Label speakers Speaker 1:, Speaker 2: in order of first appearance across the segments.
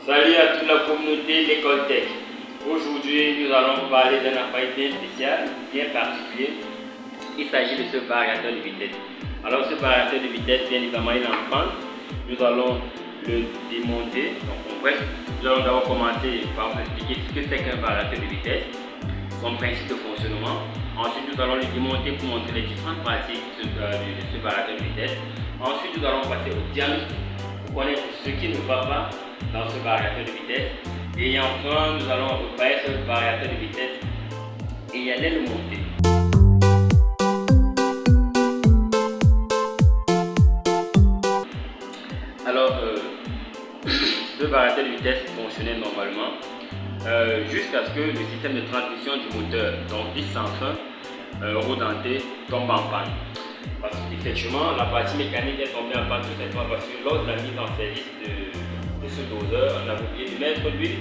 Speaker 1: Salut à toute la communauté d'École Tech. Aujourd'hui, nous allons parler d'un appareil bien spécial, bien particulier. Il s'agit de ce variateur de vitesse. Alors, ce variateur de vitesse, bien évidemment, il est en panne. Nous allons le démonter. Donc, en bref, nous allons d'abord commencer par vous expliquer ce que c'est qu'un variateur de vitesse, son principe de fonctionnement. Ensuite, nous allons le démonter pour montrer les différentes parties de ce variateur de vitesse. Ensuite, nous allons passer au diagnostic pour connaître ce qui ne va pas dans ce variateur de vitesse. Et enfin, nous allons réparer ce variateur de vitesse et aller le monter. Alors, ce variateur de vitesse fonctionnait normalement jusqu'à ce que le système de transmission du moteur, donc vis sans fin, rodenté, tombe en panne. Parce qu'effectivement, la partie mécanique est tombée en panne tout simplement parce que lors de la mise en service de ce doseur, on a oublié de mettre l'huile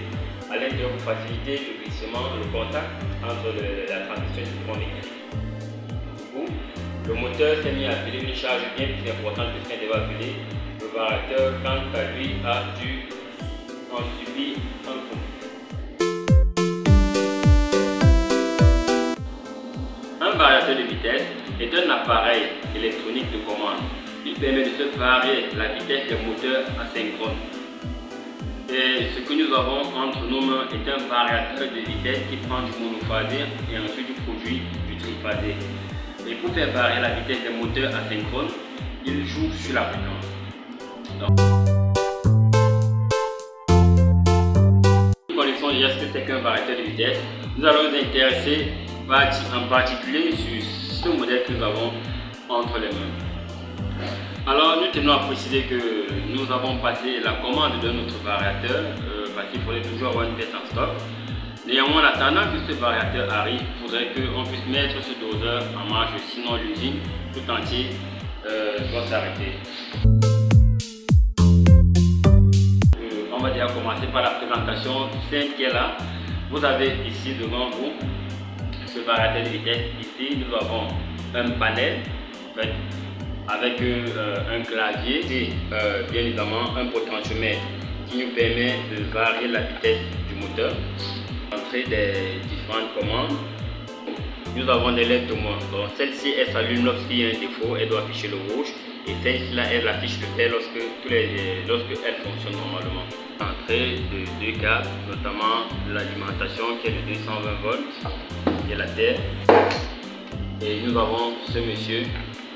Speaker 1: à l'intérieur pour faciliter le glissement, le contact entre la transmission du courant mécanique. Du coup, le moteur s'est mis à appeler une charge bien plus importante que ce qu'elle devait appeler. Le variateur, quant à lui, a dû en subir un coup. Un variateur de vitesse est un appareil électronique de commande. Il permet de se varier la vitesse des moteurs asynchrone. Et ce que nous avons entre nos mains est un variateur de vitesse qui prend du monophasé et ensuite du produit du triphasé. Et pour faire varier la vitesse des moteurs asynchrones, il joue sur la fréquence. Nous connaissons déjà ce que c'est qu'un variateur de vitesse. Nous allons nous intéresser en particulier sur ce modèle que nous avons entre les mains. Alors nous tenons à préciser que nous avons passé la commande de notre variateur parce qu'il faudrait toujours avoir une pièce en stock. Néanmoins, en attendant que ce variateur arrive, il faudrait qu'on puisse mettre ce doseur en marche, sinon l'usine tout entier doit s'arrêter. On va déjà commencer par la présentation simple qui est là. Vous avez ici devant vous ce variateur de vitesse. Ici, nous avons un panel en fait, avec un clavier et bien évidemment un potentiomètre qui nous permet de varier la vitesse du moteur. Entrer des différentes commandes. Nous avons des lettres de moins. Donc celle-ci elle s'allume lorsqu'il y a un défaut, elle doit afficher le rouge. Et celle-ci-là elle affiche le vert lorsque elle fonctionne normalement. Entrée de deux câbles, notamment l'alimentation qui est de 220 volts et la terre. Et nous avons ce monsieur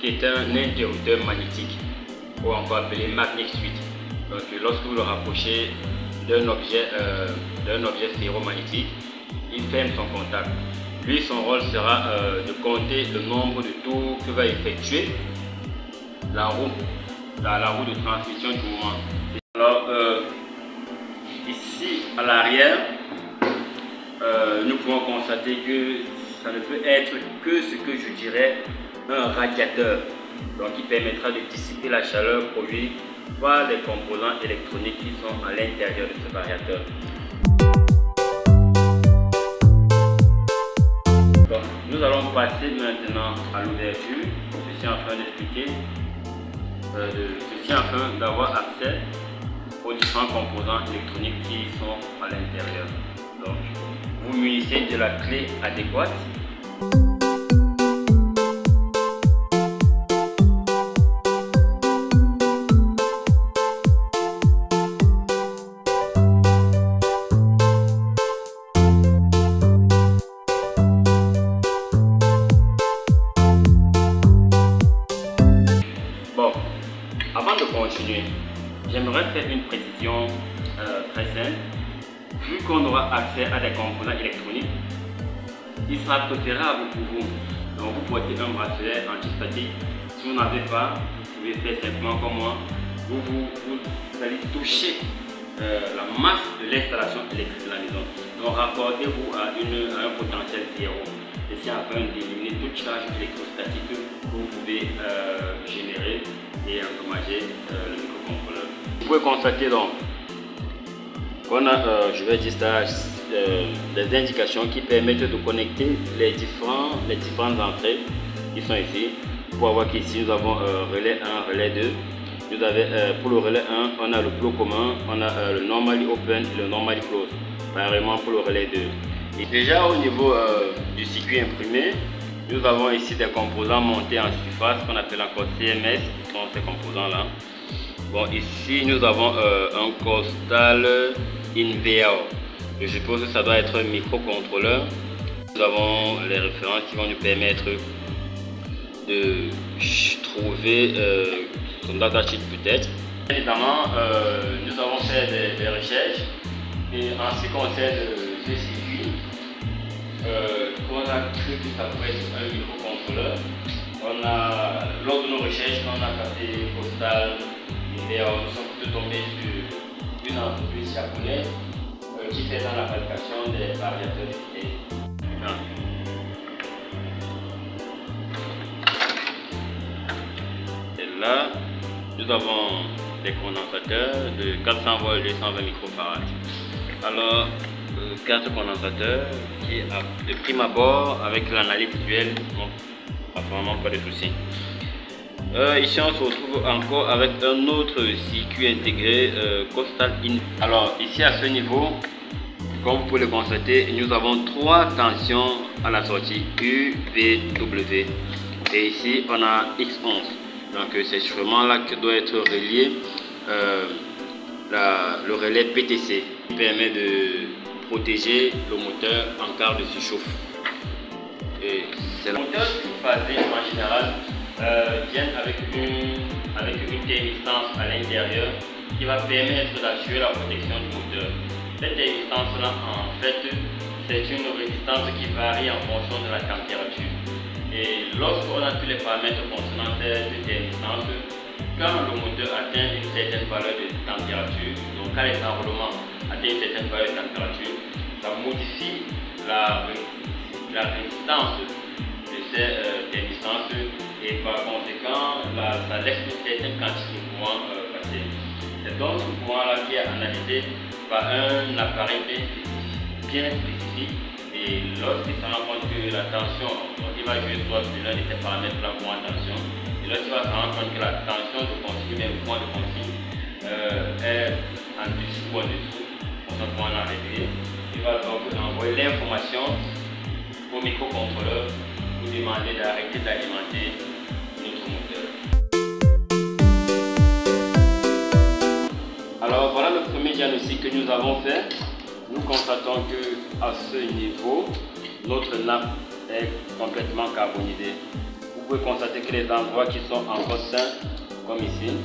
Speaker 1: qui est un interrupteur magnétique, ou encore appelé magnet switch. Donc lorsque vous le rapprochez d'un objet ferromagnétique, il ferme son contact. Lui, son rôle sera de compter le nombre de tours que va effectuer la roue de transmission du mouvement. Alors ici à l'arrière, nous pouvons constater que ça ne peut être que ce que je dirais un radiateur, donc qui permettra de dissiper la chaleur produite par les composants électroniques qui sont à l'intérieur de ce variateur. Donc, nous allons passer maintenant à l'ouverture, ceci afin d'expliquer, ceci afin d'avoir accès aux différents composants électroniques qui sont à l'intérieur. Donc, vous munissez de la clé adéquate. Bon, avant de continuer, j'aimerais faire une précision très simple. Vu qu'on aura accès à des composants électroniques, il sera préférable pour vous. Donc vous portez un bracelet antistatique. Si vous n'avez pas, vous pouvez faire simplement comme moi. Vous allez toucher la masse de l'installation électrique de la maison. Donc raccordez-vous à un potentiel zéro. Ceci afin d'éliminer toute charge électrostatique que vous pouvez générer et endommager le microcontrôleur. Vous pouvez constater donc qu'on a, je vais dire ça, des indications qui permettent de connecter les différentes entrées qui sont ici. Pour voir qu'ici nous avons relais 1, relais 2 Vous avez pour le relais 1, on a le bloc commun, on a le normally open et le normally close. Pareillement pour le relais 2. Et déjà au niveau du circuit imprimé, nous avons ici des composants montés en surface qu'on appelle encore CMS, qui sont ces composants là. Bon, ici nous avons un Costal InVR. Je suppose que ça doit être un microcontrôleur. Nous avons les références qui vont nous permettre de trouver son datasheet peut-être. Évidemment, nous avons fait des recherches et en ce qui concerne ce circuit, on a cru que ça pourrait être un microcontrôleur. Lors de nos recherches, on a tapé Costal InVR, nous sommes plutôt tombés sur une entreprise japonaise qui fait dans la fabrication des variateurs de vitesse. Et là, nous avons des condensateurs de 400 volts 220 microfarad. Alors, 4 condensateurs qui, de prime abord, avec l'analyse visuelle, apparemment pas de soucis. Ici, on se retrouve encore avec un autre circuit intégré Costal In. Alors, ici à ce niveau, comme vous pouvez le constater, nous avons 3 tensions à la sortie U, V, W. Et ici, on a X11. Donc, c'est sûrement là que doit être relié le relais PTC qui permet de protéger le moteur en cas de surchauffe. Le moteur phasé en général vient avec une résistance à l'intérieur qui va permettre d'assurer la protection du moteur. Cette résistance-là, en fait, c'est une résistance qui varie en fonction de la température. Et lorsqu'on a tous les paramètres concernant cette résistance, quand le moteur atteint une certaine valeur de température, donc quand les enroulements atteignent une certaine valeur de température, ça modifie la résistance de ces résistances et par conséquent, ça laisse une certaine quantité de courant passer. C'est donc ce courant-là qui est analysé par un appareil bien spécifique et lorsqu'il se rend compte que la tension, il va jouer soit sur l'un de ces paramètres là pour la tension, et lorsqu'il va se rendre compte que la tension de consigne, même le point de consigne est en dessous ou en dessous, on se point à réguler, il va donc envoyer l'information au microcontrôleur pour demander d'arrêter d'alimenter notre moteur. Alors voilà le premier diagnostic que nous avons fait. Nous constatons que à ce niveau, notre nappe est complètement carbonisée. Vous pouvez constater que les endroits qui sont encore sains, comme ici,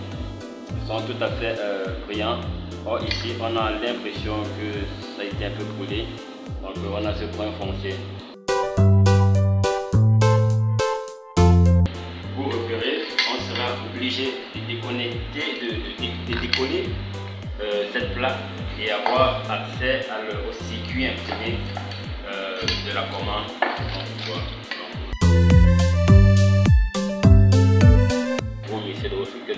Speaker 1: sont tout à fait brillants. Or ici, on a l'impression que ça a été un peu brûlé. Donc on a ce point foncé. Pour repérer, on sera obligé de déconnecter, de décoller cette plaque et avoir accès au circuit imprimé de la commande. On essaie de refiler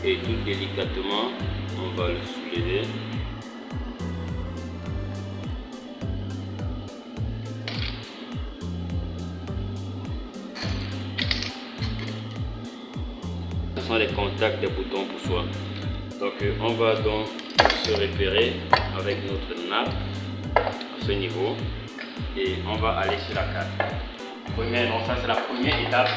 Speaker 1: et tout délicatement, on va le soulever. Ce sont les contacts des boutons pour soi. Donc on va donc se repérer avec notre nappe à ce niveau et on va aller sur la carte. Donc ça c'est la première étape.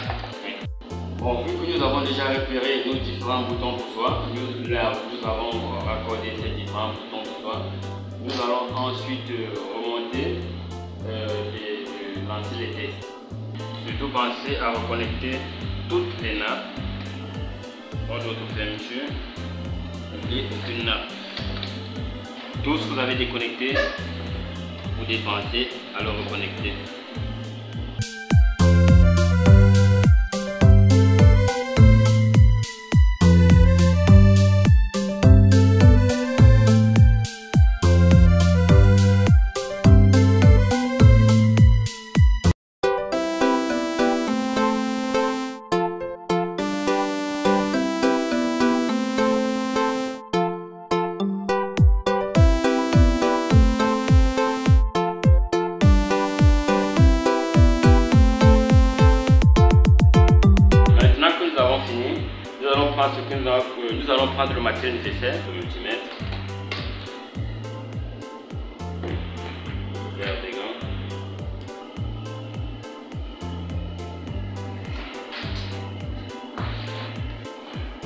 Speaker 1: Bon, vu que nous avons déjà repéré nos différents boutons pour soi, nous avons raccordé ces différents boutons pour soi, nous allons ensuite remonter et lancer les tests. Surtout pensez à reconnecter toutes les nappes dans notre fermeture. N'oubliez aucune nappe. Tout ce que vous avez déconnecté, vous dépensez à le reconnecter. Ce que nous avons allons prendre le matériel nécessaire, le multimètre, verre des gants,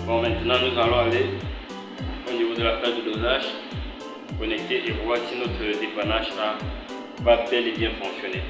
Speaker 1: bon, maintenant nous allons aller au niveau de la plage de dosage, connecter et voir si notre dépannage va bel et bien fonctionner.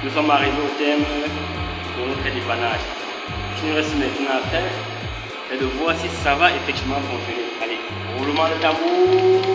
Speaker 1: Nous sommes arrivés au terme de notre dépannage. Ce qui nous reste maintenant à faire, c'est de voir si ça va effectivement fonctionner. Allez, roulement de tambour.